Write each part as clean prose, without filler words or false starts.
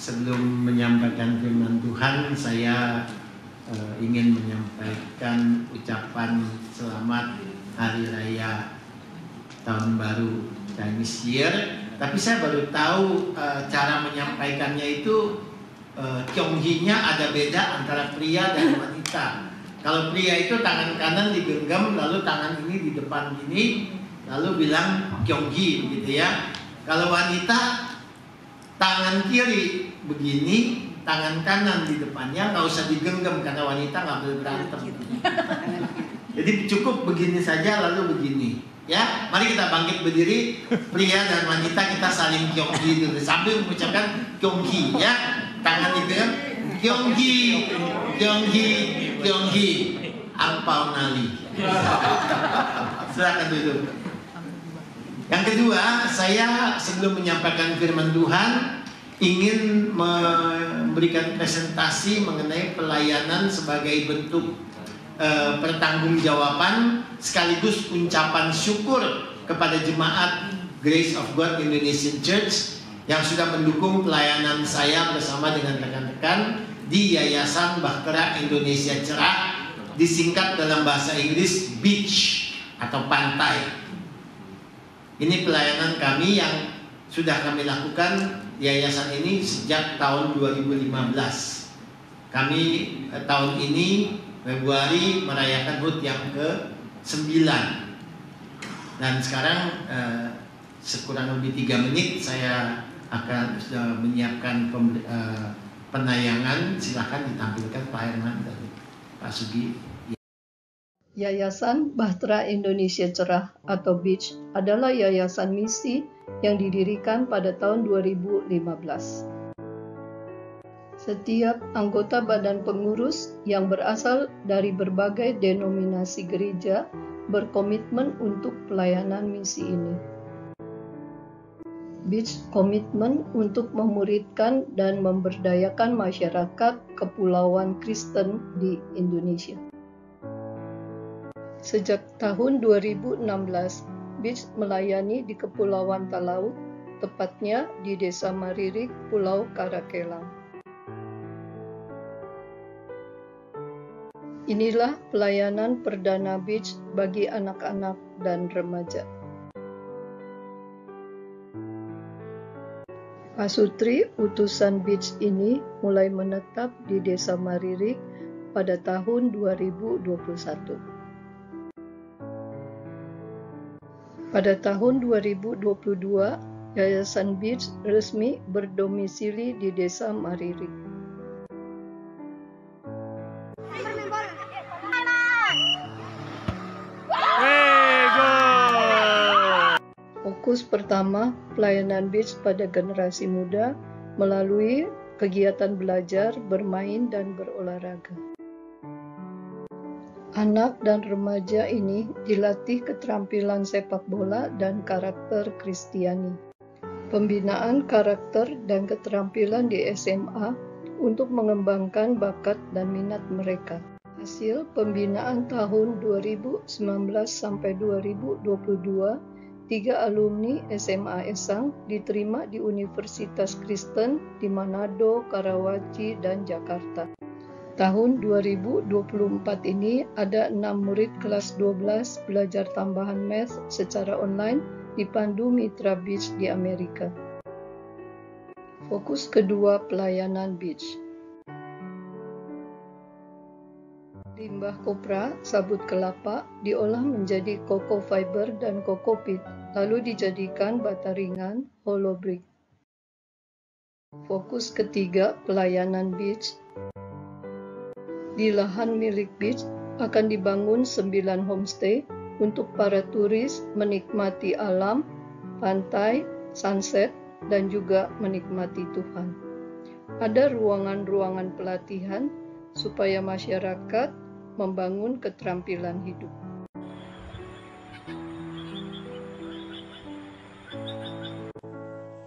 sebelum menyampaikan firman Tuhan, saya ingin menyampaikan ucapan selamat Hari Raya Tahun Baru Chinese Year. Tapi saya baru tahu cara menyampaikannya itu Kyonghi-nya ada beda antara pria dan wanita. Kalau pria itu tangan kanan digenggam, lalu tangan ini di depan gini, lalu bilang Kyonghi begitu ya. Kalau wanita tangan kiri begini, tangan kanan di depannya, nggak usah digenggam karena wanita nggak boleh berantem. Jadi cukup begini saja lalu begini. Ya, mari kita bangkit berdiri, pria dan wanita kita saling Kyonghi dulu sambil mengucapkan Kyonghi ya. Tangan digenggam, Kyonghi, Kyonghi, Kyonghi. Ampau nali. Silakan duduk. Yang kedua, saya sebelum menyampaikan firman Tuhan ingin memberikan presentasi mengenai pelayanan sebagai bentuk pertanggungjawaban sekaligus ucapan syukur kepada jemaat Grace of God Indonesian Church yang sudah mendukung pelayanan saya bersama dengan rekan-rekan di Yayasan Bahtera Indonesia Cerah, disingkat dalam bahasa Inggris Beach atau pantai. Ini pelayanan kami yang sudah kami lakukan yayasan ini sejak tahun 2015. Kami tahun ini Februari merayakan HUT yang ke-9. Dan sekarang sekurang lebih 3 menit saya akan sudah menyiapkan penayangan. Silakan ditampilkan Pak Herman dan Pak Sugi. Yayasan Bahtera Indonesia Cerah atau Beach adalah yayasan misi yang didirikan pada tahun 2015. Setiap anggota badan pengurus yang berasal dari berbagai denominasi gereja berkomitmen untuk pelayanan misi ini. Beach komitmen untuk memuridkan dan memberdayakan masyarakat kepulauan Kristen di Indonesia. Sejak tahun 2016, Beach melayani di Kepulauan Talaut, tepatnya di Desa Maririk, Pulau Karakelang. Inilah pelayanan perdana Beach bagi anak-anak dan remaja. Pasutri utusan Beach ini mulai menetap di Desa Maririk pada tahun 2021. Pada tahun 2022, Yayasan Beach resmi berdomisili di Desa Maririk. Fokus pertama pelayanan Beach pada generasi muda melalui kegiatan belajar, bermain, dan berolahraga. Anak dan remaja ini dilatih keterampilan sepak bola dan karakter Kristiani. Pembinaan karakter dan keterampilan di SMA untuk mengembangkan bakat dan minat mereka. Hasil pembinaan tahun 2019 sampai 2022, 3 alumni SMA Esang diterima di Universitas Kristen di Manado, Karawaci, dan Jakarta. Tahun 2024 ini ada 6 murid kelas 12 belajar tambahan math secara online dipandu Mitra Beach di Amerika. Fokus kedua pelayanan Beach. Limbah kopra, sabut kelapa, diolah menjadi koko fiber dan koko pit, lalu dijadikan bata ringan, hollow brick. Fokus ketiga pelayanan Beach. Di lahan milik Beach akan dibangun 9 homestay untuk para turis menikmati alam, pantai, sunset, dan juga menikmati Tuhan. Ada ruangan-ruangan pelatihan supaya masyarakat membangun keterampilan hidup.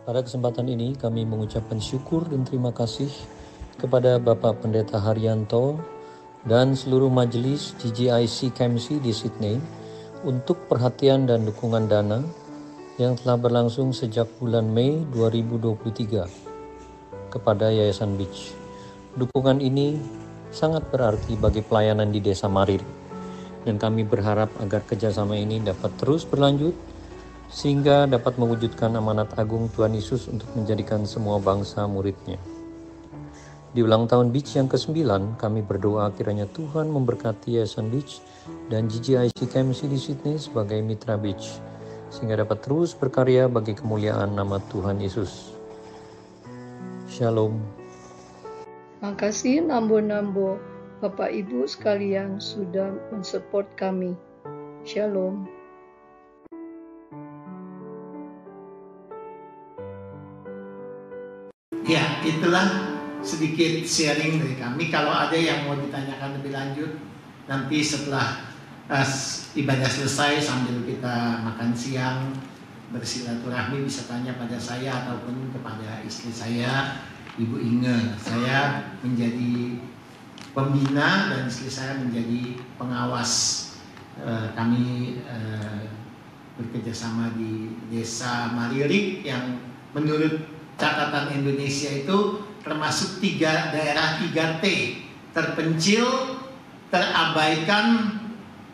Pada kesempatan ini kami mengucapkan syukur dan terima kasih kepada Bapak Pendeta Haryanto dan seluruh majelis GGIC KMC di Sydney untuk perhatian dan dukungan dana yang telah berlangsung sejak bulan Mei 2023. kepada Yayasan Beach. Dukungan ini sangat berarti bagi pelayanan di Desa Marir, dan kami berharap agar kerjasama ini dapat terus berlanjut sehingga dapat mewujudkan amanat agung Tuhan Yesus untuk menjadikan semua bangsa muridnya. Di ulang tahun Beach yang ke-9, kami berdoa kiranya Tuhan memberkati Yayasan Beach dan GGIC KMC di Sydney sebagai mitra Beach, sehingga dapat terus berkarya bagi kemuliaan nama Tuhan Yesus. Shalom. Makasih Nambo-Nambo, Bapak Ibu sekalian sudah mensupport kami. Shalom. Ya, itulah sedikit sharing dari kami. Kalau ada yang mau ditanyakan lebih lanjut, nanti setelah ibadah selesai sambil kita makan siang bersilaturahmi bisa tanya pada saya ataupun kepada istri saya, Ibu Inge. Saya menjadi pembina dan istri saya menjadi pengawas. Kami bekerjasama di Desa Maririk yang menurut catatan Indonesia itu termasuk daerah 3T, terpencil, terabaikan,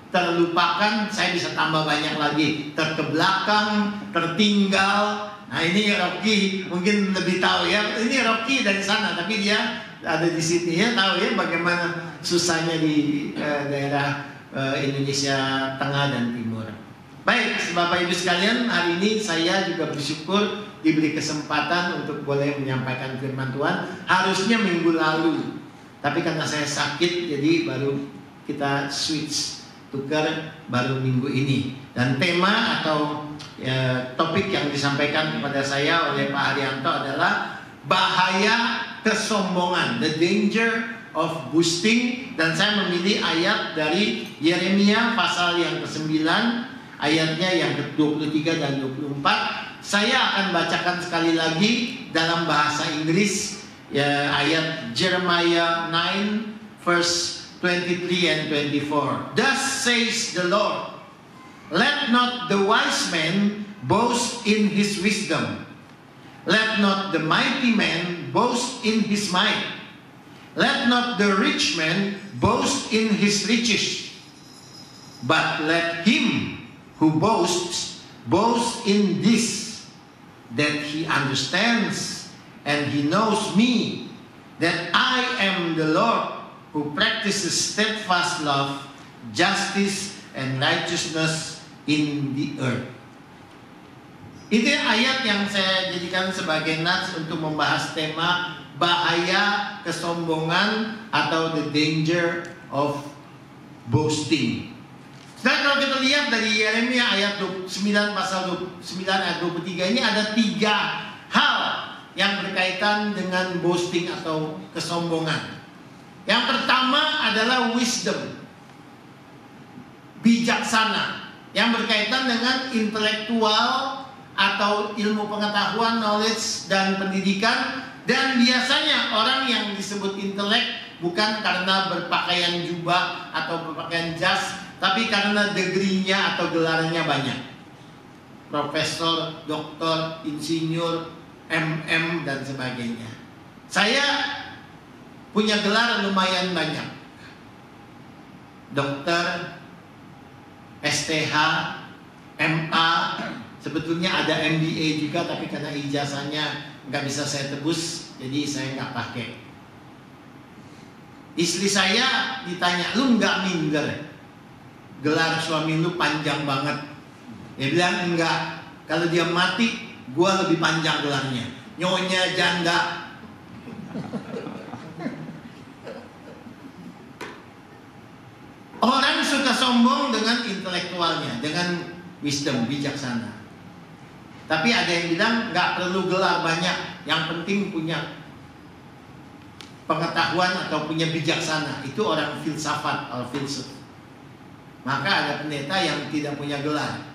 terlupakan, saya bisa tambah banyak lagi, terkebelakang, tertinggal. Nah ini Rocky mungkin lebih tahu ya, ini Rocky dari sana tapi dia ada di sini ya, tahu ya bagaimana susahnya di daerah Indonesia Tengah dan Timur. Baik Bapak Ibu sekalian, hari ini saya juga bersyukur diberi kesempatan untuk boleh menyampaikan firman Tuhan. Harusnya minggu lalu, tapi karena saya sakit jadi baru kita switch, tukar baru minggu ini. Dan tema atau topik yang disampaikan kepada saya oleh Pak Haryanto adalah bahaya kesombongan, the danger of boasting. Dan saya memilih ayat dari Yeremia pasal yang ke-9, ayatnya yang ke-23 dan 24. Saya akan bacakan sekali lagi dalam bahasa Inggris ya, ayat Jeremiah 9 verse 23 and 24. Thus says the Lord, let not the wise man boast in his wisdom, let not the mighty man boast in his might, let not the rich man boast in his riches, but let him who boasts boast in this, that he understands and he knows me, that I am the Lord who practices steadfast love, justice, and righteousness in the earth. Itu ayat yang saya jadikan sebagai nats untuk membahas tema bahaya kesombongan atau the danger of boasting. Dan kalau kita lihat dari Yeremia ayat 9 pasal 9 ayat 23 ini ada 3 hal yang berkaitan dengan boasting atau kesombongan. Yang pertama adalah wisdom, bijaksana, yang berkaitan dengan intelektual atau ilmu pengetahuan, knowledge dan pendidikan. Dan biasanya orang yang disebut intelek bukan karena berpakaian jubah atau berpakaian jas, tapi karena degree-nya atau gelarnya banyak. Profesor, doktor, insinyur, MM dan sebagainya. Saya punya gelar lumayan banyak. Dokter, STH, MA, sebetulnya ada MBA juga, tapi karena ijazahnya nggak bisa saya tebus, jadi saya nggak pakai. Istri saya ditanya, lu nggak minder? Gelar suami lu panjang banget. Dia bilang enggak. Kalau dia mati, gua lebih panjang gelarnya. Nyonya janda. Orang suka sombong dengan intelektualnya, dengan wisdom, bijaksana. Tapi ada yang bilang nggak perlu gelar banyak, yang penting punya pengetahuan atau punya bijaksana. Itu orang filsafat atau filsuf. Maka ada pendeta yang tidak punya gelar,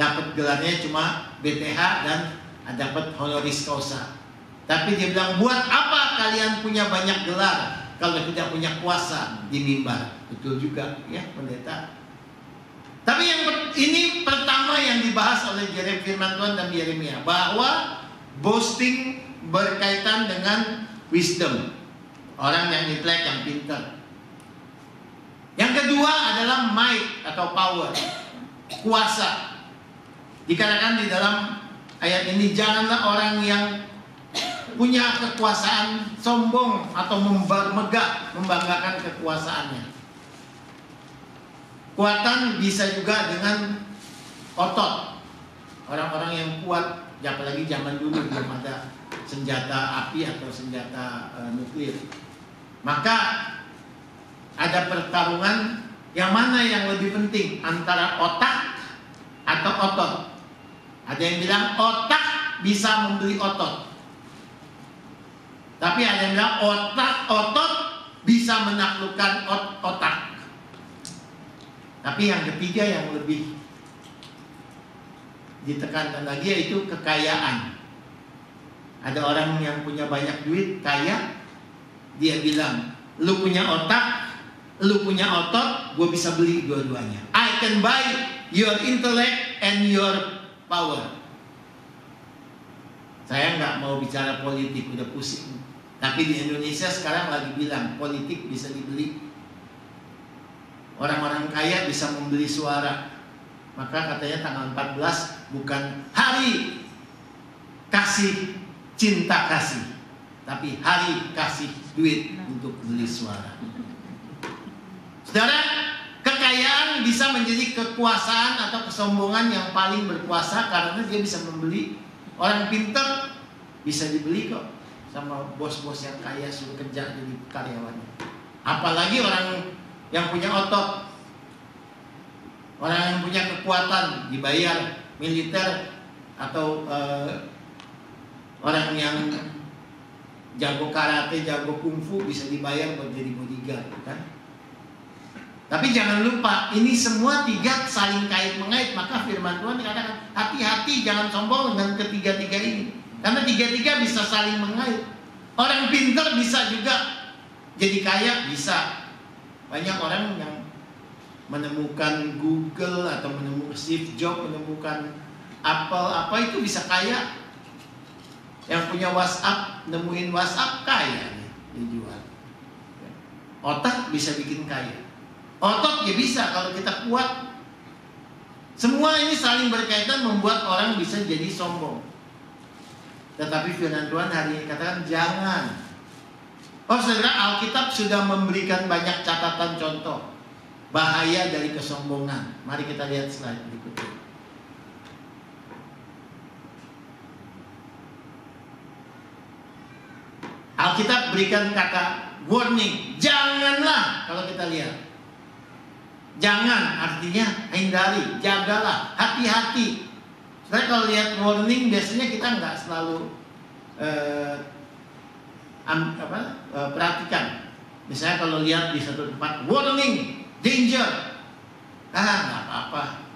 dapat gelarnya cuma BTH dan dapat honoris causa. Tapi dia bilang, buat apa kalian punya banyak gelar kalau tidak punya kuasa di mimbar? Betul juga ya pendeta. Tapi yang ini pertama yang dibahas oleh firman Tuhan dan Yeremia, bahwa boasting berkaitan dengan wisdom, orang yang intelek, yang pintar. Yang kedua adalah might atau power, kuasa. Dikatakan di dalam ayat ini, janganlah orang yang punya kekuasaan sombong atau membanggakan kekuasaannya. Kuatan bisa juga dengan otot. Orang-orang yang kuat, apalagi zaman dulu belum ada senjata api atau senjata nuklir. Maka ada pertarungan yang mana yang lebih penting, antara otak atau otot. Ada yang bilang otak bisa membeli otot, tapi ada yang bilang otot bisa menaklukkan otak. Tapi yang ketiga yang lebih ditekankan lagi yaitu kekayaan. Ada orang yang punya banyak duit, kaya, dia bilang, lu punya otak, lu punya otot, gue bisa beli dua-duanya. I can buy your intellect and your power. Saya nggak mau bicara politik, udah pusing. Tapi di Indonesia sekarang lagi bilang politik bisa dibeli. Orang-orang kaya bisa membeli suara. Maka katanya tanggal 14 bukan hari kasih cinta kasih, tapi hari kasih duit untuk beli suara. Saudara, kekayaan bisa menjadi kekuasaan atau kesombongan yang paling berkuasa karena dia bisa membeli. Orang pintar bisa dibeli kok sama bos-bos yang kaya, suruh kerja jadi karyawannya. Apalagi orang yang punya otot, orang yang punya kekuatan, dibayar militer, atau orang yang jago karate, jago kungfu bisa dibayar buat jadi bodyguard, kan? Tapi jangan lupa, ini semua tiga saling kait-mengait. Maka firman Tuhan dikatakan, hati-hati jangan sombong dengan ketiga-tiga ini, karena tiga-tiga bisa saling mengait. Orang pintar bisa juga jadi kaya, bisa. Banyak orang yang menemukan Google atau menemukan Steve Jobs, menemukan Apple, apa itu bisa kaya. Yang punya WhatsApp, nemuin WhatsApp, kaya nih, dijual. Otak bisa bikin kaya. Otot ya bisa kalau kita kuat. Semua ini saling berkaitan membuat orang bisa jadi sombong. Tetapi firman Tuhan hari ini katakan jangan. Oh saudara, Alkitab sudah memberikan banyak catatan contoh bahaya dari kesombongan. Mari kita lihat slide berikutnya. Alkitab berikan kata warning, janganlah. Kalau kita lihat, jangan artinya hindari, jagalah, hati-hati. Sebenarnya kalau lihat warning biasanya kita nggak selalu perhatikan. Misalnya kalau lihat di satu tempat warning, danger, nggak apa-apa,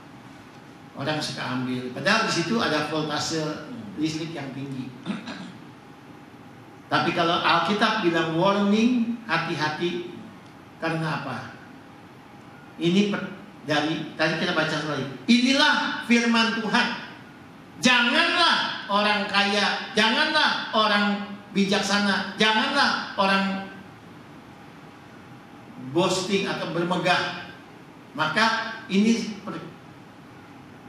orang suka ambil. Padahal di situ ada voltase listrik yang tinggi. Tapi kalau Alkitab bilang warning, hati-hati, karena apa? Ini dari tadi kita baca lagi. Inilah firman Tuhan. Janganlah orang kaya, janganlah orang bijaksana, janganlah orang boasting atau bermegah. Maka ini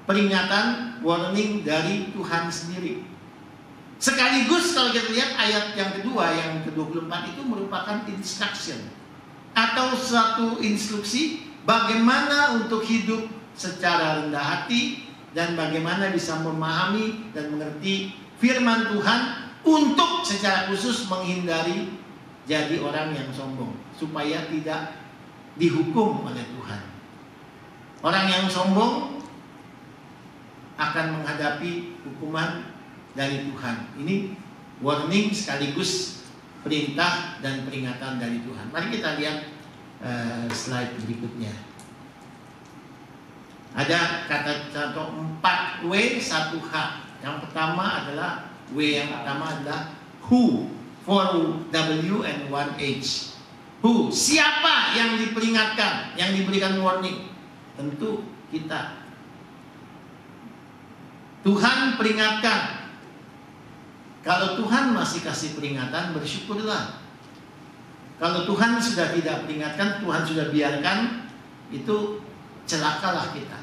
peringatan, warning dari Tuhan sendiri. Sekaligus kalau kita lihat ayat yang kedua, yang ke-24 itu merupakan instruction atau suatu instruksi bagaimana untuk hidup secara rendah hati dan bagaimana bisa memahami dan mengerti firman Tuhan untuk secara khusus menghindari jadi orang yang sombong supaya tidak dihukum oleh Tuhan. Orang yang sombong akan menghadapi hukuman dari Tuhan. Ini warning sekaligus perintah dan peringatan dari Tuhan. Mari kita lihat slide berikutnya. Ada kata contoh 4W 1H. Yang pertama adalah W, yang pertama adalah who, 4W and 1H. Who, siapa yang diperingatkan, yang diberikan warning? Tentu kita. Tuhan peringatkan Kalau Tuhan masih kasih peringatan, bersyukurlah. Kalau Tuhan sudah tidak peringatkan, Tuhan sudah biarkan, itu celakalah kita.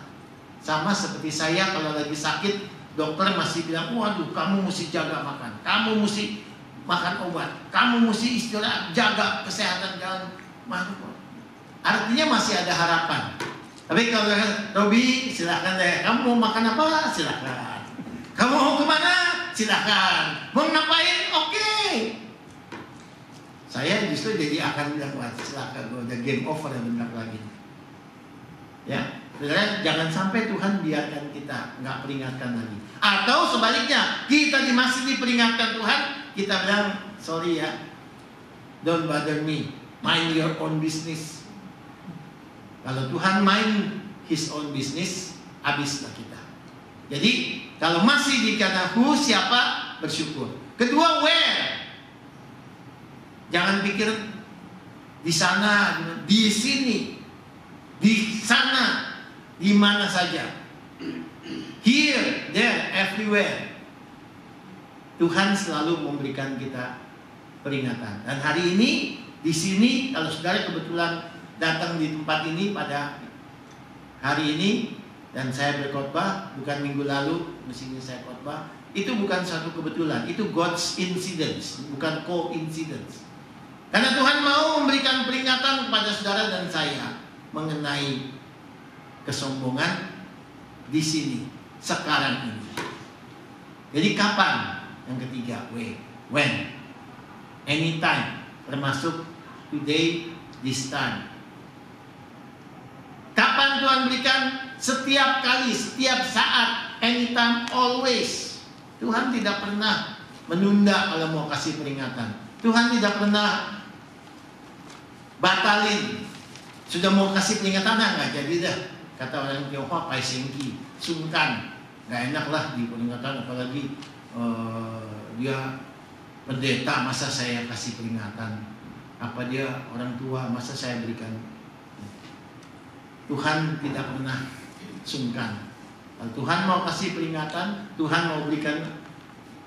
Sama seperti saya kalau lagi sakit, dokter masih bilang, waduh kamu mesti jaga makan, kamu mesti makan obat, kamu mesti istirahat, jaga kesehatan, jangan makan. Artinya masih ada harapan. Tapi kalau Robi, silakan deh, kamu mau makan apa? Silakan. Kamu mau kemana? Silakan. Mau ngapain? Oke. Saya justru jadi akan bilang, wah silakan, udah game over ya bentar lagi. Ya, saudara, jangan sampai Tuhan biarkan kita nggak peringatkan lagi. Atau sebaliknya, kita masih diperingatkan Tuhan, kita bilang, sorry ya, don't bother me, mind your own business. Kalau Tuhan mind His own business, habislah kita. Jadi, kalau masih dikata who, siapa, bersyukur. Kedua, where. Jangan pikir di sana, di sini, di sana, di mana saja. Here, there, everywhere. Tuhan selalu memberikan kita peringatan. Dan hari ini, di sini, kalau saudara kebetulan datang di tempat ini pada hari ini, dan saya berkhotbah, bukan minggu lalu, mestinya saya khotbah, itu bukan satu kebetulan, itu God's incidents, bukan coincidence. Karena Tuhan mau memberikan peringatan kepada saudara dan saya mengenai kesombongan di sini, sekarang ini. Jadi kapan? Yang ketiga, when, anytime, termasuk today, this time. Kapan Tuhan berikan? Setiap kali, setiap saat, anytime, always. Tuhan tidak pernah menunda kalau mau kasih peringatan. Tuhan tidak pernah batalin. Sudah mau kasih peringatan, nggak jadi dah. Kata orang Tionghoa, paisengki, sungkan. Nggak enak lah di peringatan, apalagi dia pendeta, masa saya kasih peringatan. Apa dia orang tua, masa saya berikan. Tuhan tidak pernah sungkan. Kalau Tuhan mau kasih peringatan, Tuhan mau berikan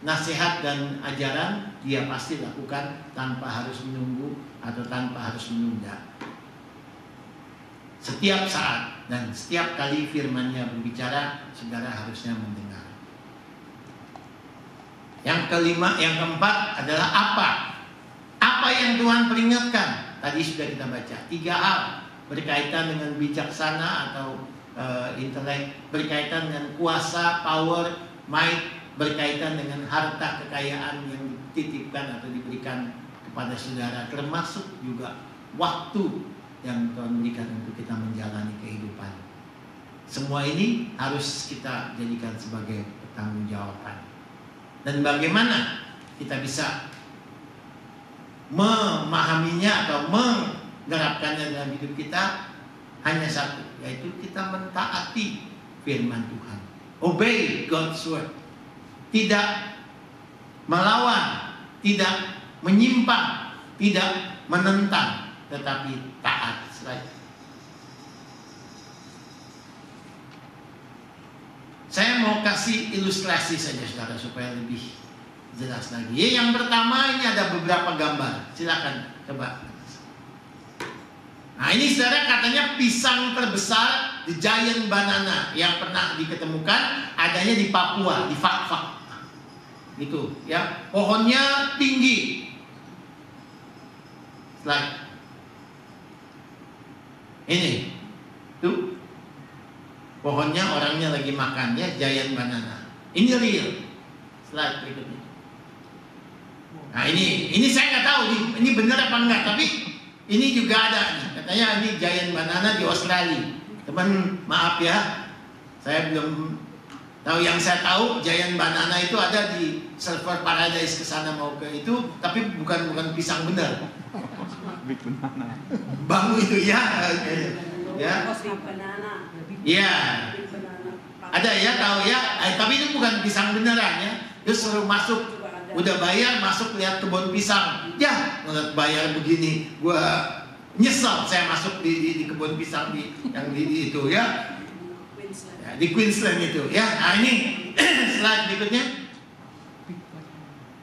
nasihat dan ajaran, dia pasti lakukan tanpa harus menunggu atau tanpa harus menunda. Setiap saat dan setiap kali firman-Nya berbicara, saudara harusnya mendengar. Yang kelima, yang keempat adalah apa? Apa yang Tuhan peringatkan? Tadi sudah kita baca 3 hal berkaitan dengan bijaksana atau intelek, berkaitan dengan kuasa, power, might, berkaitan dengan harta kekayaan yang dititipkan atau diberikan kepada saudara, termasuk juga waktu yang Tuhan berikan untuk kita menjalani kehidupan. Semua ini harus kita jadikan sebagai pertanggungjawaban. Dan bagaimana kita bisa memahaminya atau menerapkannya dalam hidup kita? Hanya satu, yaitu kita mentaati firman Tuhan. Obey God's word. Tidak melawan, tidak menyimpang, tidak menentang, tetapi taat saja. Saya mau kasih ilustrasi saja saudara supaya lebih jelas lagi. Yang pertama, ini ada beberapa gambar. Silakan coba. Nah ini saudara, katanya pisang terbesar, the giant banana, yang pernah diketemukan adanya di Papua, di Fak-Fak. Gitu ya, pohonnya tinggi. Slide. Ini tuh pohonnya, orangnya lagi makan ya, giant banana. Ini real. Slide berikutnya. Nah ini saya nggak tahu ini benar apa enggak, tapi ini juga ada nih. Katanya ini giant banana di Australia. Teman maaf ya, saya belum tahu. Yang saya tahu giant banana itu ada di Surfer Paradise, ke sana mau ke itu, tapi bukan pisang benar. Big banana. Bambu itu ya. Ya. Iya. Ada ya, tahu ya. Tapi itu bukan pisang beneran ya. Dia suruh masuk, udah bayar, masuk lihat kebun pisang. Ya, ngeliat bayar begini, gua nyesel saya masuk di kebun pisang yang di itu ya. Di Queensland itu ya. Nah ini slide berikutnya.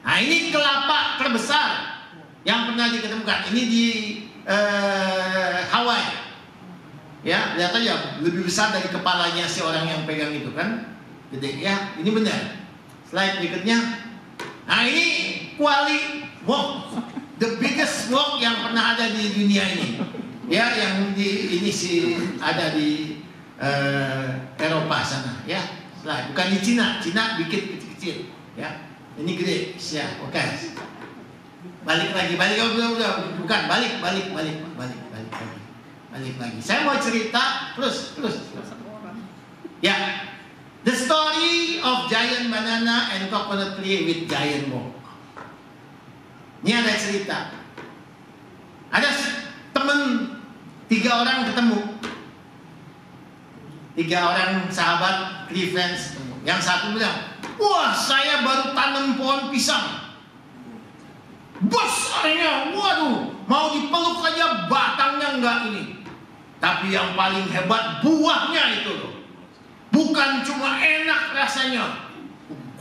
Nah Nah, ini kelapa terbesar yang pernah diketemukan. Ini di Hawaii. Ya, lihat aja, lebih besar dari kepalanya si orang yang pegang itu kan. Gede ya, ini benar. Slide berikutnya. Nah, ini kuali wok, the biggest wok yang pernah ada di dunia ini. Ya, yang ini sih ada di Eropa sana, ya. Slide, bukan di Cina. Cina bikin kecil-kecil, ya. Ini gede, ya. Oke. Balik lagi, bukan, balik lagi. Saya mau cerita terus. Ya, the story of giant banana and coconut tree with giant wok. Ini ada cerita. Ada temen 3 orang ketemu. 3 orang sahabat, three friends ketemu. Yang satu bilang, wah, saya baru tanam pohon pisang. Besarnya, waduh, mau dipeluk aja batangnya enggak ini. Tapi yang paling hebat buahnya itu loh. Bukan cuma enak rasanya,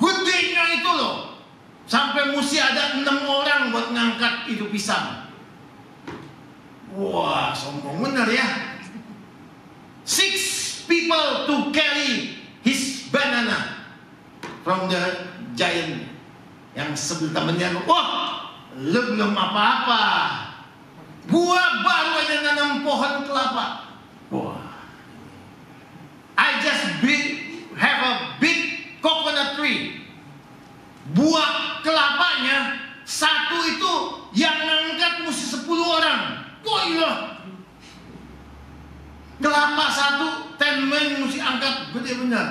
gedenya itu loh. Sampai mesti ada 6 orang buat ngangkat itu pisang. Wah, sombong bener ya. 6 people to carry his banana from the giant. Yang sebelah temennya, wah, lu belum apa-apa. Gua baru aja nanam pohon kelapa. Wah, I just have a big coconut tree. Buah kelapanya satu itu yang ngangkat mesti 10 orang. Wah, iya. Kelapa satu, 10 men mesti angkat, gede benar.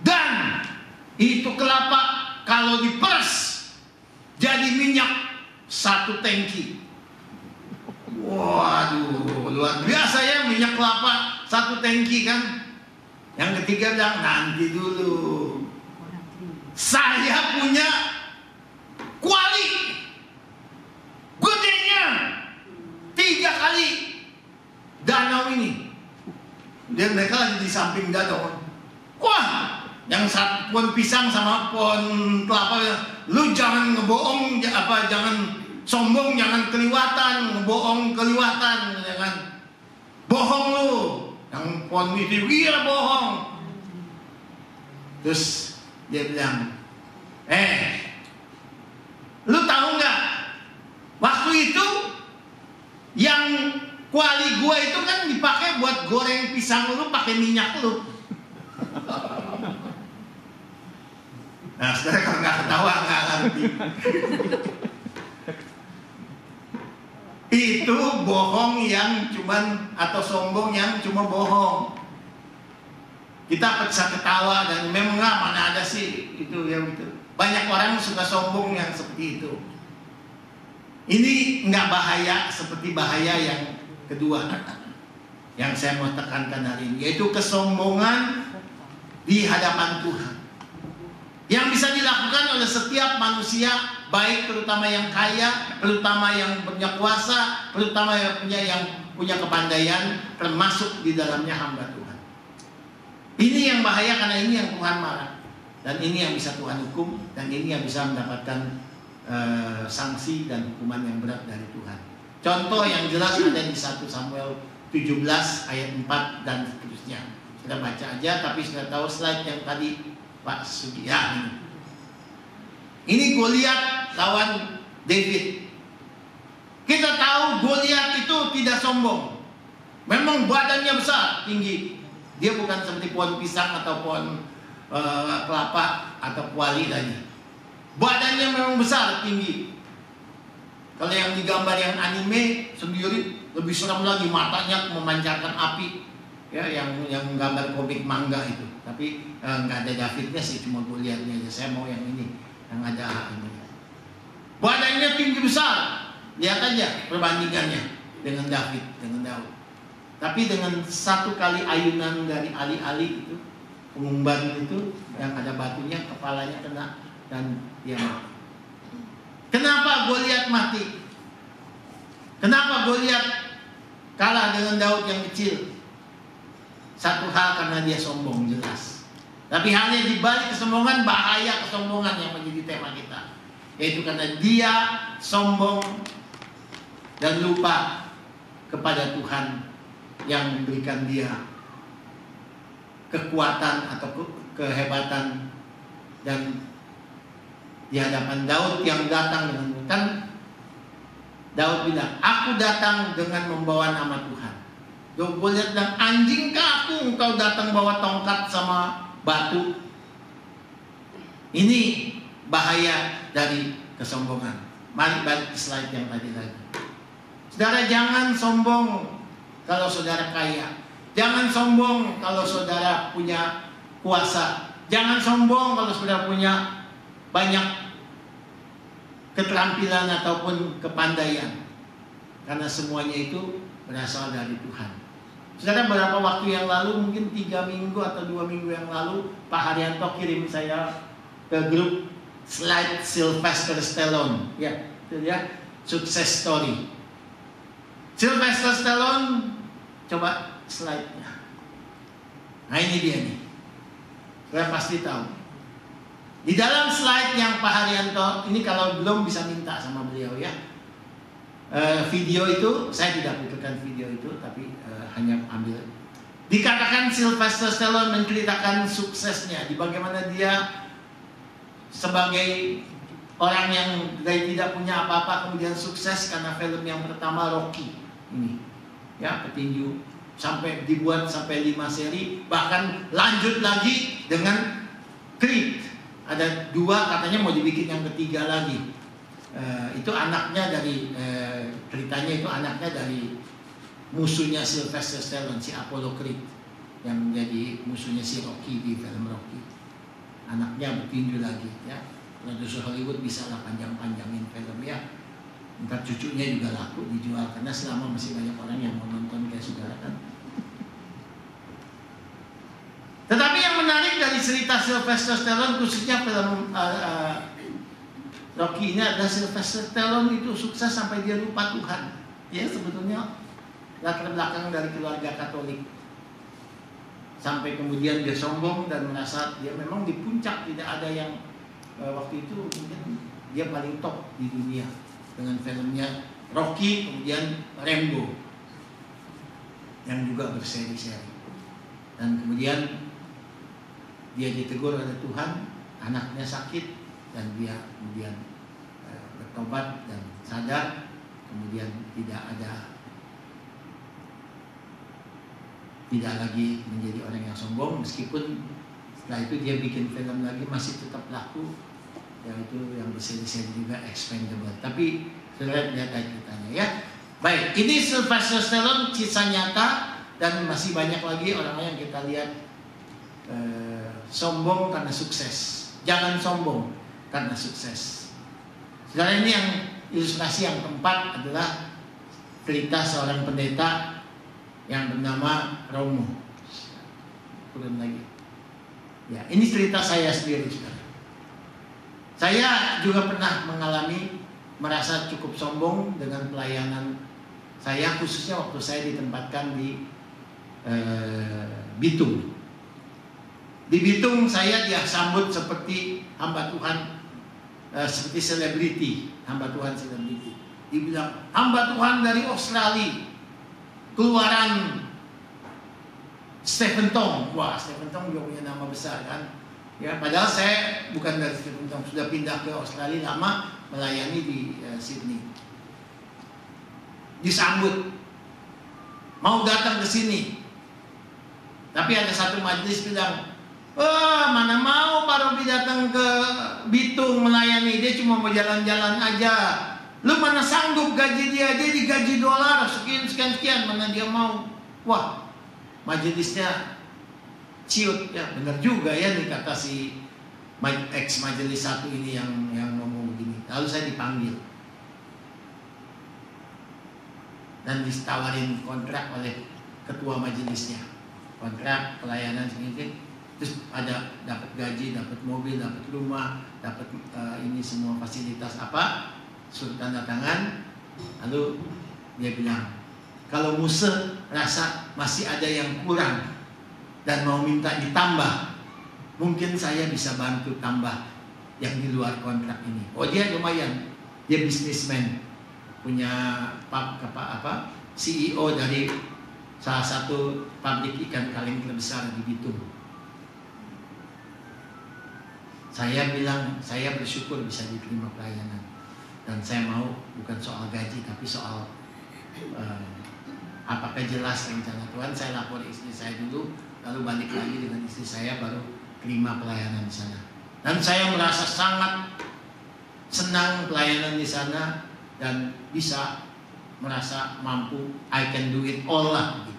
Dan itu kelapa kalau diperes jadi minyak 1 tangki. Waduh, luar biasa ya minyak kelapa 1 tangki kan. Yang ketiga bilang, nanti dulu, saya punya kuali gedenya 3 kali danau ini. Dan mereka lagi di samping danau. Wah, yang satu pohon pisang sama pohon kelapa bilang, lu jangan ngebohong, jangan sombong, jangan keliwatan, ngebohong keliwatan, jangan bohong lu. Yang pohon itu, iya bohong. Terus dia bilang, lu tahu nggak? Waktu itu yang kuali gua itu kan dipakai buat goreng pisang lu, pakai minyak lu. Nah, sekarang kalau nggak ketawa nggak ngerti. Itu bohong yang cuman, atau sombong yang cuma bohong. Kita bisa ketawa dan memang nggak, mana ada sih itu yang itu. Banyak orang suka sombong yang seperti itu. Ini nggak bahaya seperti bahaya yang kedua yang saya mau tekankan hari ini, yaitu kesombongan di hadapan Tuhan. Yang bisa dilakukan oleh setiap manusia, baik terutama yang kaya, terutama yang punya kuasa, terutama yang punya kepandaian, termasuk di dalamnya hamba Tuhan. Ini yang bahaya karena ini yang Tuhan marah. Dan ini yang bisa Tuhan hukum, dan ini yang bisa mendapatkan sanksi dan hukuman yang berat dari Tuhan. Contoh yang jelas ada di 1 Samuel 17 ayat 4 dan seterusnya. Kita baca aja, tapi sudah tahu slide yang tadi Pak Sugiya. Ini Goliat lawan David. Kita tahu Goliat itu tidak sombong. Memang badannya besar, tinggi. Dia bukan seperti pohon pisang atau pohon kelapa atau kuali tadi. Badannya memang besar, tinggi. Kalau yang digambar yang anime sendiri lebih serem lagi, matanya memancarkan api. Ya, yang gambar komik manga itu. Tapi nggak ada Davidnya sih, cuma Goliatnya aja. Saya mau yang ini, yang ada ini. Badannya tinggi besar. Lihat aja perbandingannya dengan David, dengan Daud. Tapi dengan 1 kali ayunan dari ali-ali itu, pengumban itu yang ada batunya, kepalanya kena dan dia mati. Kenapa Goliat mati? Kenapa Goliat kalah dengan Daud yang kecil? Satu hal, karena dia sombong, jelas. Tapi hanya di balik kesombongan, bahaya kesombongan yang menjadi tema kita. yaitu karena dia sombong dan lupa kepada Tuhan yang memberikan dia kekuatan atau kehebatan. Dan di hadapan Daud yang datang dengan kan Daud bilang, aku datang dengan membawa nama Tuhan. Goliat bilang, anjingkah aku engkau datang bawa tongkat sama batu? Ini bahaya dari kesombongan. Mari balik ke slide yang tadi lagi. Saudara, jangan sombong kalau saudara kaya. Jangan sombong kalau saudara punya kuasa. Jangan sombong kalau saudara punya banyak keterampilan ataupun kepandaian. Karena semuanya itu berasal dari Tuhan. Saudara, beberapa waktu yang lalu, mungkin 3 minggu atau 2 minggu yang lalu, Pak Haryanto kirim saya ke grup slide Sylvester Stallone. Ya, itu ya, success story. Sylvester Stallone, coba slide-nya. Nah, ini dia nih. Saya pasti tahu. Di dalam slide yang Pak Haryanto, ini kalau belum bisa minta sama beliau ya. Video itu, saya tidak butuhkan video itu, tapi hanya ambil. Dikatakan Sylvester Stallone menceritakan suksesnya, di bagaimana dia sebagai orang yang dari tidak punya apa-apa kemudian sukses karena film yang pertama Rocky ini, ya, petinju, sampai dibuat sampai 5 seri, bahkan lanjut lagi dengan Creed. Ada 2, katanya mau dibikin yang ketiga lagi. Itu anaknya dari ceritanya itu anaknya dari musuhnya Sylvester Stallone, si Apollo Creed, yang menjadi musuhnya si Rocky di film Rocky. Anaknya bertinju lagi, ya. Produser Hollywood bisa lah panjang-panjangin film, ya. Ntar cucunya juga laku dijual, karena selama masih banyak orang yang mau nonton kayak saudara kan. Tetapi yang menarik dari cerita Sylvester Stallone, khususnya film Rocky ini, adalah Sylvester Stallone itu sukses sampai dia lupa Tuhan. Ya, sebetulnya latar belakang dari keluarga Katolik. Sampai kemudian dia sombong dan merasa dia memang di puncak, tidak ada yang waktu itu mungkin dia paling top di dunia dengan filmnya Rocky, kemudian Rambo yang juga berseri-seri. Dan kemudian dia ditegur oleh Tuhan, anaknya sakit, dan dia kemudian bertobat dan sadar, kemudian tidak lagi menjadi orang yang sombong, meskipun setelah itu dia bikin film lagi masih tetap laku, yaitu yang berseri-seri juga, Expendable. Tapi saudara lihat ceritanya, ya. Baik, ini Sylvester Stallone, kisah nyata, dan masih banyak lagi orang-orang yang kita lihat sombong karena sukses. Jangan sombong karena sukses. Saudara, ini yang ilustrasi yang keempat adalah cerita seorang pendeta yang bernama Romo. Turun lagi. Ya, ini cerita saya sendiri, saudara. Saya juga pernah mengalami merasa cukup sombong dengan pelayanan saya, khususnya waktu saya ditempatkan di Bitung. Di Bitung saya disambut seperti hamba Tuhan, seperti selebriti, hamba Tuhan selebriti. Dibilang hamba Tuhan dari Australia, keluaran Stephen Tong. Wah, Stephen Tong juga punya nama besar kan. Ya, padahal saya bukan dari Stephen Tong, sudah pindah ke Australia lama, melayani di Sydney. Disambut, mau datang ke sini. Tapi ada satu majelis bilang, mana mau Pak Robi datang ke Bitung melayani, dia cuma mau jalan-jalan aja. Lu mana sanggup gaji dia digaji dolar sekian, mana dia mau. Wah, majelisnya ciut, ya benar juga ya nih kata si ex majelis satu ini yang ngomong begini. Lalu saya dipanggil dan ditawarin kontrak oleh ketua majelisnya, kontrak pelayanan sedikit. Terus ada dapat gaji, dapat mobil, dapat rumah, dapat ini semua fasilitas apa, suruh tanda tangan. Lalu dia bilang, kalau musuh rasa masih ada yang kurang dan mau minta ditambah, mungkin saya bisa bantu tambah yang di luar kontrak ini. Oh, dia lumayan, dia bisnismen, punya CEO dari salah satu pabrik ikan kaleng terbesar di Bitung. Saya bilang, saya bersyukur bisa diterima pelayanan. Dan saya mau bukan soal gaji, tapi soal apakah jelas rencana Tuhan. Saya lapor istri saya dulu, lalu balik lagi dengan istri saya, baru terima pelayanan di sana. Dan saya merasa sangat senang pelayanan di sana dan bisa merasa mampu, I can do it all lah gitu.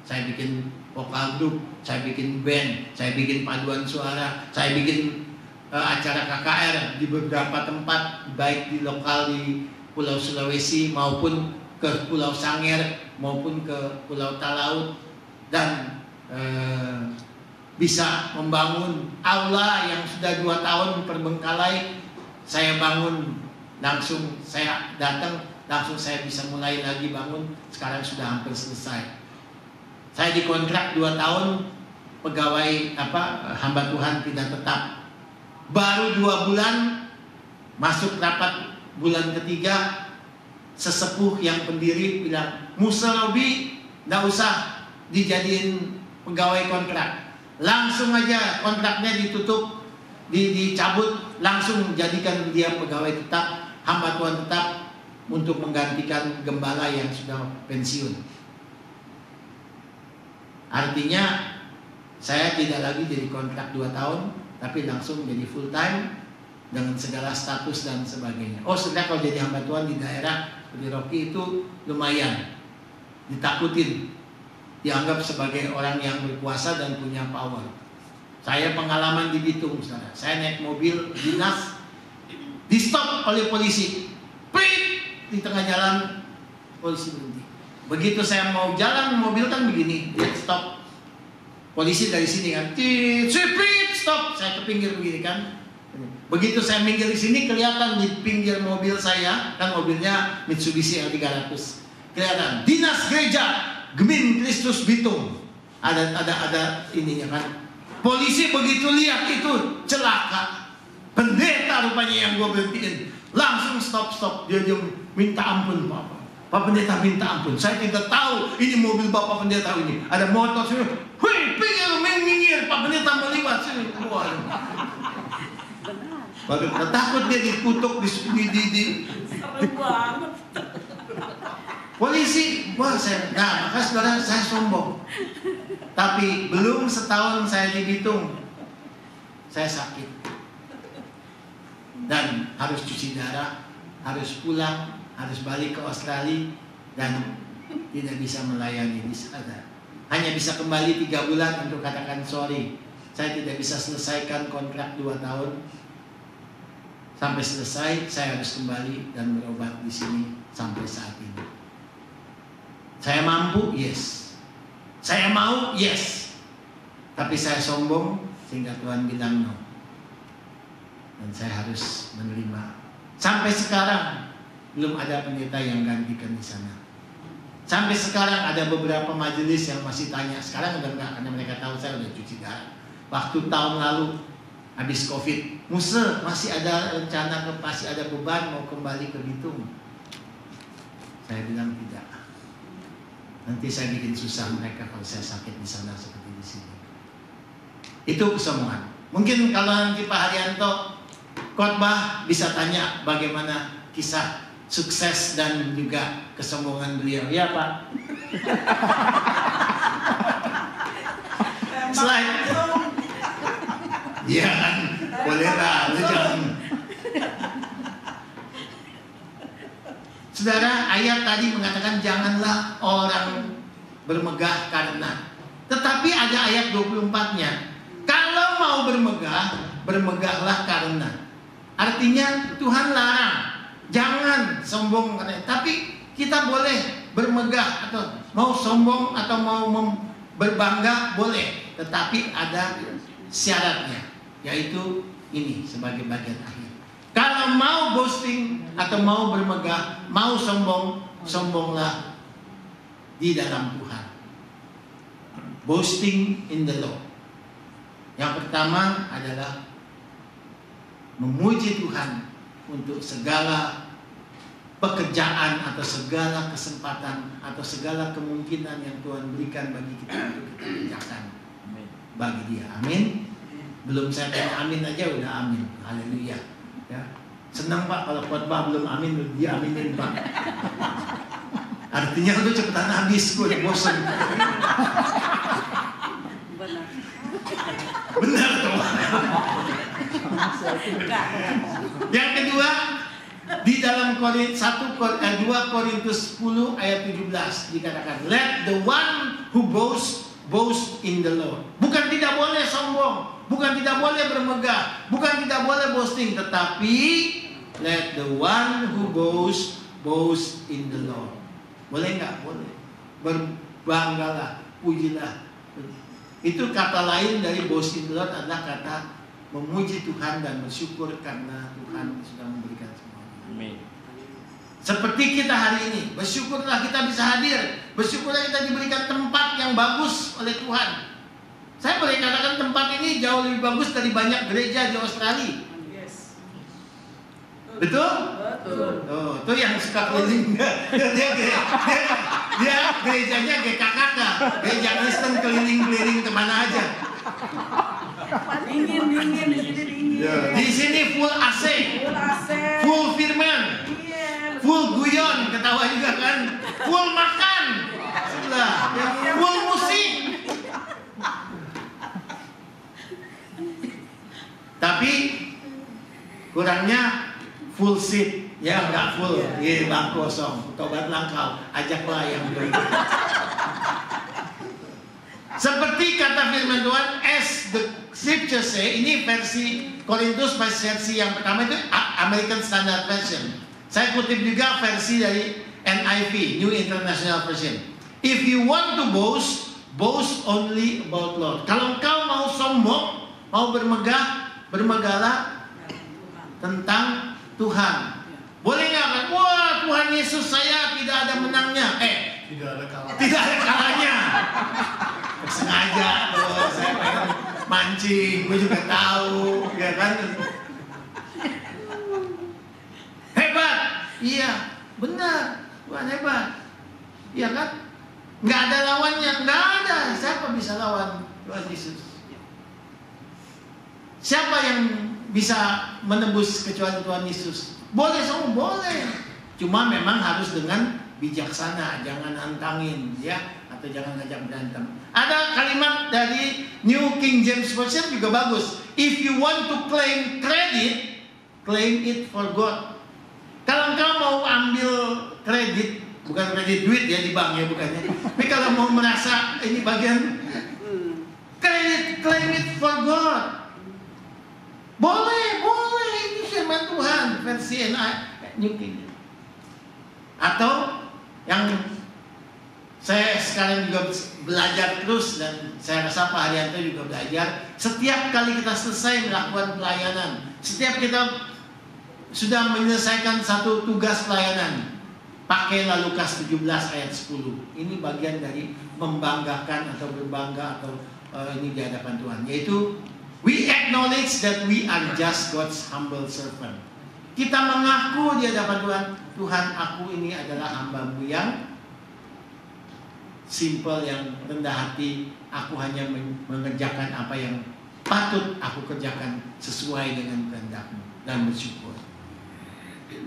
Saya bikin vokal group, saya bikin band, saya bikin paduan suara, saya bikin acara KKR di beberapa tempat, baik di lokal di Pulau Sulawesi maupun ke Pulau Sangir maupun ke Pulau Talaut, dan bisa membangun aula yang sudah 2 tahun terbengkalai. Saya bangun langsung, saya datang langsung, saya bisa mulai lagi bangun. Sekarang sudah hampir selesai. Saya dikontrak 2 tahun pegawai hamba Tuhan tidak tetap. Baru 2 bulan masuk rapat bulan ketiga, sesepuh yang pendiri bilang, Musa Robi nggak usah dijadiin pegawai kontrak, langsung aja kontraknya ditutup, dicabut, langsung jadikan dia pegawai tetap, hamba Tuhan tetap, untuk menggantikan gembala yang sudah pensiun. Artinya saya tidak lagi jadi kontrak 2 tahun, tapi langsung jadi full time dengan segala status dan sebagainya. Oh, sebenarnya kalau jadi hamba Tuhan di daerah seperti Rocky itu lumayan ditakutin, dianggap sebagai orang yang berkuasa dan punya power. Saya pengalaman di Bitung, saudara. Saya naik mobil dinas, di stop oleh polisi, prit, di tengah jalan polisi berhenti. Begitu saya mau jalan, mobil kan begini, dia stop. Polisi dari sini kan, prit, stop. Saya ke pinggir begini kan. Begitu saya minggir di sini, kelihatan di pinggir mobil saya, kan mobilnya Mitsubishi L300, kelihatan Dinas Gereja Gemin Kristus Bitung. Ada ininya kan. Polisi begitu lihat itu celaka, pendeta rupanya yang gue berhentiin, langsung stop. Dia minta ampun, Pak Pendeta minta ampun. Saya tidak tahu ini mobil Bapak Pendeta ini. Ada motor sini, hui, minggir, Pak Pendeta mau lewat sini. Baru takut dia dikutuk di polisi. Wah, maka saudara, saya sombong. Tapi belum setahun saya di Bitung, saya sakit dan harus cuci darah, harus pulang, harus balik ke Australia, dan tidak bisa melayani di sana. Hanya bisa kembali 3 bulan untuk katakan sorry. Saya tidak bisa selesaikan kontrak 2 tahun. Sampai selesai, saya harus kembali dan berobat di sini sampai saat ini. Saya mampu, yes. Saya mau, yes. Tapi saya sombong sehingga Tuhan bilang no. Dan saya harus menerima. Sampai sekarang belum ada pendeta yang gantikan di sana. Sampai sekarang ada beberapa majelis yang masih tanya. Sekarang udah enggak, karena mereka tahu saya udah cuci darah. Waktu tahun lalu habis COVID, Musa masih ada rencana, masih ada beban mau kembali ke Bitung. Saya bilang tidak. Nanti saya bikin susah mereka kalau saya sakit di sana seperti di sini. Itu kesombongan. Mungkin kalau nanti Pak Haryanto khotbah bisa tanya bagaimana kisah sukses dan juga kesombongan beliau. Ya Pak. Slide. Iya kan, boleh lah, lu jangan. Saudara, ayat tadi mengatakan janganlah orang bermegah karena. Tetapi ada ayat 24-nya. Kalau mau bermegah, bermegahlah karena. Artinya Tuhan larang, jangan sombong karena. Tapi kita boleh bermegah atau mau sombong atau mau berbangga boleh. Tetapi ada syaratnya, yaitu ini sebagai bagian akhir. Kalau mau boasting atau mau bermegah, mau sombong, sombonglah di dalam Tuhan. Boasting in the Lord. Yang pertama adalah memuji Tuhan untuk segala pekerjaan atau segala kesempatan atau segala kemungkinan yang Tuhan berikan bagi kita untuk kita kerjakan bagi Dia. Amin. Belum saya tanya amin aja udah amin. Haleluya. Ya. Senang Pak kalau khotbah belum amin dia aminin Pak. Artinya lu cepetan habis, gue udah bosan. Benar tuh. Yang kedua, di dalam 2 Korintus 10 ayat 17 dikatakan, let the one who boast in the Lord. Bukan tidak boleh sombong, bukan tidak boleh bermegah, bukan tidak boleh boasting, tetapi let the one who boast in the Lord. Boleh nggak? Boleh. Berbanggalah, pujilah. Itu kata lain dari boast in the Lord adalah kata memuji Tuhan dan bersyukur karena Tuhan sudah memberikan semuanya. Amin. Seperti kita hari ini, bersyukurlah kita bisa hadir, bersyukurlah kita diberikan tempat yang bagus oleh Tuhan. Saya boleh katakan tempat ini jauh lebih bagus dari banyak gereja di Australia. Betul? Betul. Oh, itu yang suka keliling. Dia gerejanya GKKK, gereja Kristen keliling-keliling kemana aja. Dingin di sini dingin. Di sini full AC, full firman, full guyon, ketawa juga kan, full makan, sebelah, full musik. Tapi kurangnya full seat, ya nggak full, bangku kosong, tobat langkau, ajaklah yang belum. Seperti kata firman Tuhan, as the scripture say, ini versi Korintus versi yang pertama itu American Standard Version. Saya kutip juga versi dari NIV, New International Version. If you want to boast only about Lord. Kalau engkau mau sombong, mau bermegahlah tentang Tuhan. Boleh nggak kan? Wah, Tuhan Yesus saya tidak ada menangnya. Tidak ada kalahnya. Sengaja loh, saya pengen mancing, gue juga tahu, ya kan? Hebat, iya, benar, Tuhan hebat, iya kan? Nggak ada lawannya, nggak ada. Siapa bisa lawan Tuhan Yesus? Siapa yang bisa menembus kecuali Tuhan Yesus? Boleh semua, boleh. Cuma memang harus dengan bijaksana, jangan antangin, ya, atau jangan ngajak berantem. Ada kalimat dari New King James Version juga bagus. If you want to claim credit, claim it for God. Kalau engkau mau ambil kredit, bukan kredit duit ya di bank ya bukannya. Tapi kalau mau merasa ini bagian kredit, claim it for God. Boleh, ini firman Tuhan versi New King. Atau yang saya sekarang juga belajar terus dan saya rasa Pak Haryanto juga belajar. Setiap kali kita selesai melakukan pelayanan, setiap kita sudah menyelesaikan satu tugas pelayanan, pakailah Lukas 17 ayat 10. Ini bagian dari membanggakan atau berbangga atau ini di hadapan Tuhan, yaitu we acknowledge that we are just God's humble servant. Kita mengaku di hadapan Tuhan, Tuhan aku ini adalah hamba-Mu yang simple, yang rendah hati. Aku hanya mengerjakan apa yang patut aku kerjakan sesuai dengan kehendak-Mu dan bersyukur.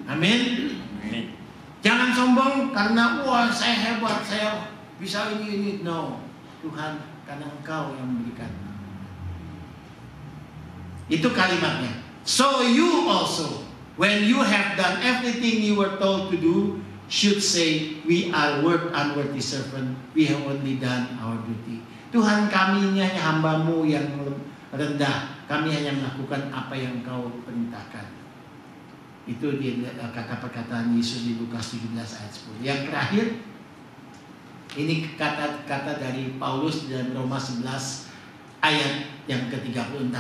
Amin. Jangan sombong karena wah saya hebat, saya bisa ini. No, Tuhan karena Engkau yang memberikan. Itu kalimatnya. So you also, when you have done everything you were told to do, should say, we are unworthy servant, we have only done our duty. Tuhan, kami ini hanya hamba-Mu yang rendah, kami hanya melakukan apa yang Kau perintahkan. Itu kata perkataan Yesus di Lukas 17 ayat 10. Yang terakhir, ini kata-kata dari Paulus dalam Roma 11 ayat yang ke-36.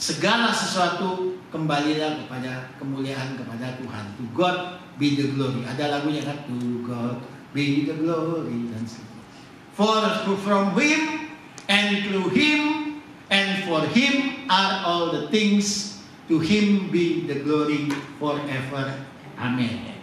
Segala sesuatu kembalilah kepada kemuliaan kepada Tuhan. To God be the glory. Ada lagunya kan? To God be the glory. Dan for from Him and through Him and for him are all the things, to him be the glory forever. Amen.